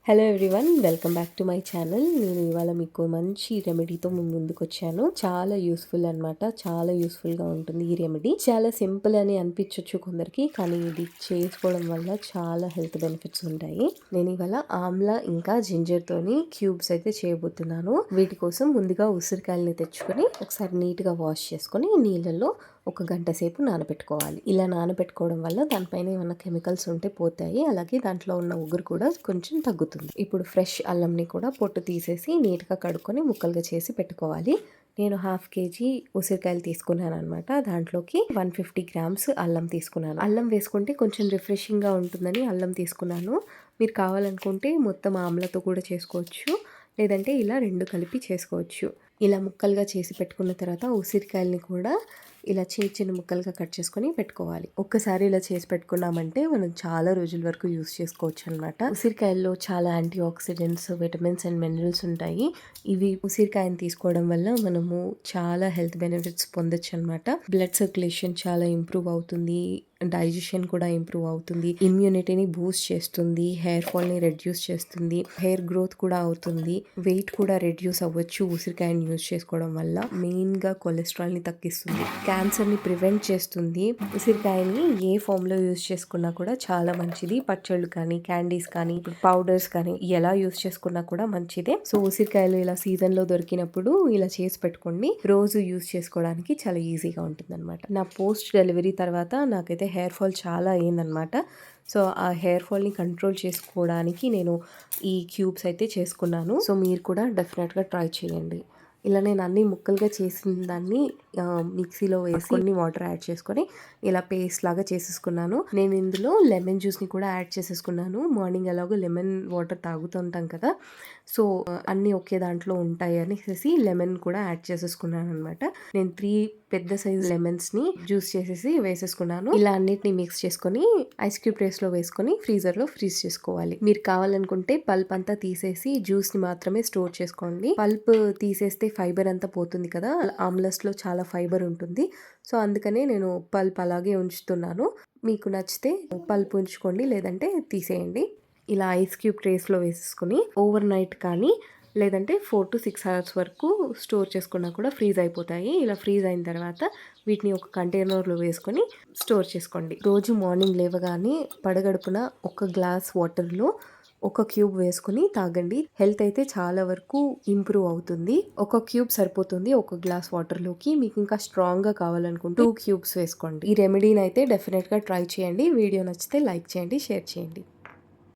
Hello everyone, welcome back to my channel. నేను ఇవాళ మీకు మంచి రెమెడీతో ముందుకు వచ్చాను. చాలా యూస్ఫుల్ అనమాట. చాలా యూస్ఫుల్గా ఉంటుంది ఈ రెమెడీ. చాలా సింపుల్ అని అనిపించవచ్చు కొందరికి, కానీ ఇది చేసుకోవడం వల్ల చాలా హెల్త్ బెనిఫిట్స్ ఉంటాయి. నేను ఇవాళ ఆమ్లా ఇంకా జింజర్తోని క్యూబ్స్ అయితే చేయబోతున్నాను. వీటి కోసం ముందుగా ఉసిరికాయలని తెచ్చుకొని ఒకసారి నీట్గా వాష్ చేసుకొని నీళ్ళల్లో 1 గంట సేపు నానబెట్టుకోవాలి. ఇలా నానబెట్టుకోవడం వల్ల దానిపైన ఏమైనా కెమికల్స్ ఉంటే పోతాయి, అలాగే దాంట్లో ఉన్న ఉగురు కూడా కొంచెం తగ్గుతుంది. ఇప్పుడు ఫ్రెష్ అల్లంని కూడా పొట్టు తీసేసి నీట్గా కడుక్కొని ముక్కలుగా చేసి పెట్టుకోవాలి. నేను 1/2 kg ఉసిరికాయలు తీసుకున్నాను అనమాట. దాంట్లోకి 150 grams అల్లం తీసుకున్నాను. అల్లం వేసుకుంటే కొంచెం రిఫ్రెషింగ్గా ఉంటుందని అల్లం తీసుకున్నాను. మీరు కావాలనుకుంటే మొత్తం ఆమ్లతో కూడా చేసుకోవచ్చు, లేదంటే ఇలా 2 కలిపి చేసుకోవచ్చు. ఇలా ముక్కలుగా చేసి పెట్టుకున్న తర్వాత ఉసిరికాయలని కూడా ఇలా చిన్న చిన్న ముక్కలుగా కట్ చేసుకొని పెట్టుకోవాలి. ఒక్కసారి ఇలా చేసి పెట్టుకున్నామంటే మనం చాలా రోజుల వరకు యూస్ చేసుకోవచ్చు అనమాట. ఉసిరికాయల్లో చాలా antioxidants, vitamins and minerals ఉంటాయి. ఇవి ఉసిరికాయని తీసుకోవడం వల్ల మనము చాలా హెల్త్ బెనిఫిట్స్ పొందొచ్చు అనమాట. బ్లడ్ సర్క్యులేషన్ చాలా ఇంప్రూవ్ అవుతుంది, డైజెషన్ కూడా ఇంప్రూవ్ అవుతుంది, ఇమ్యూనిటీని బూస్ట్ చేస్తుంది, హెయిర్ ఫాల్ని రెడ్యూస్ చేస్తుంది, హెయిర్ గ్రోత్ కూడా అవుతుంది, వెయిట్ కూడా రెడ్యూస్ అవ్వచ్చు ఉసిరికాయని యూజ్ చేసుకోవడం వల్ల. మెయిన్గా కొలెస్ట్రాల్ని తగ్గిస్తుంది, క్యాన్సర్ని ప్రివెంట్ చేస్తుంది. ఉసిరికాయని ఏ ఫామ్లో యూజ్ చేసుకున్నా కూడా చాలా మంచిది. పచ్చళ్ళు కానీ, క్యాండీస్ కానీ, పౌడర్స్ కానీ ఎలా యూజ్ చేసుకున్నా కూడా మంచిదే. సో ఉసిరికాయలు ఇలా సీజన్లో దొరికినప్పుడు ఇలా చేసి పెట్టుకోండి. రోజు యూజ్ చేసుకోవడానికి చాలా ఈజీగా ఉంటుంది అనమాట. నా పోస్ట్ డెలివరీ తర్వాత నాకైతే హెయిర్ ఫాల్ చాలా అయ్యిందనమాట. సో ఆ హెయిర్ ఫాల్ని కంట్రోల్ చేసుకోవడానికి నేను ఈ క్యూబ్స్ అయితే చేసుకున్నాను. సో మీరు కూడా డెఫినెట్గా ట్రై చేయండి. ఇలా నేను అన్ని ముక్కలుగా చేసిన దాన్ని మిక్సీలో వేసి కొన్ని వాటర్ యాడ్ చేసుకొని ఇలా పేస్ట్ లాగా చేసేసుకున్నాను. నేను ఇందులో లెమన్ జ్యూస్ని కూడా యాడ్ చేసేసుకున్నాను. మార్నింగ్ ఎలాగో లెమన్ వాటర్ తాగుతుంటాం కదా, సో అన్నీ ఒకే దాంట్లో ఉంటాయి అనేసి లెమన్ కూడా యాడ్ చేసేసుకున్నాను అనమాట. నేను 3 పెద్ద సైజ్ లెమన్స్ని జ్యూస్ చేసేసి వేసేసుకున్నాను. ఇలా అన్నిటిని మిక్స్ చేసుకొని ఐస్ క్యూబ్ ట్రేస్లో వేసుకొని ఫ్రీజర్లో ఫ్రీజ్ చేసుకోవాలి. మీరు కావాలనుకుంటే పల్ప్ అంతా తీసేసి జ్యూస్ని మాత్రమే స్టోర్ చేసుకోండి. పల్ప్ తీసేస్తే ఫైబర్ అంతా పోతుంది కదా, ఆమ్లస్లో చాలా ఫైబర్ ఉంటుంది. సో అందుకనే నేను పల్ప్ అలాగే ఉంచుతున్నాను. మీకు నచ్చితే పల్ప్ ఉంచుకోండి, లేదంటే తీసేయండి. ఇలా ఐస్ క్యూబ్ ట్రేస్లో వేసేసుకొని ఓవర్ నైట్ కానీ లేదంటే 4 to 6 hours వరకు స్టోర్ చేసుకున్నా కూడా ఫ్రీజ్ అయిపోతాయి. ఇలా ఫ్రీజ్ అయిన తర్వాత వీటిని ఒక కంటైనర్లో వేసుకొని స్టోర్ చేసుకోండి. రోజు మార్నింగ్ లేవగానే పడగడుపున 1 గ్లాస్ వాటర్లో 1 క్యూబ్ వేసుకుని తాగండి. హెల్త్ అయితే చాలా వరకు ఇంప్రూవ్ అవుతుంది. 1 క్యూబ్ సరిపోతుంది 1 గ్లాస్ వాటర్లోకి. మీకు ఇంకా స్ట్రాంగ్గా కావాలనుకుంటే 2 క్యూబ్స్ వేసుకోండి. ఈ రెమెడీని అయితే డెఫినెట్గా ట్రై చేయండి. వీడియో నచ్చితే లైక్ చేయండి, షేర్ చేయండి.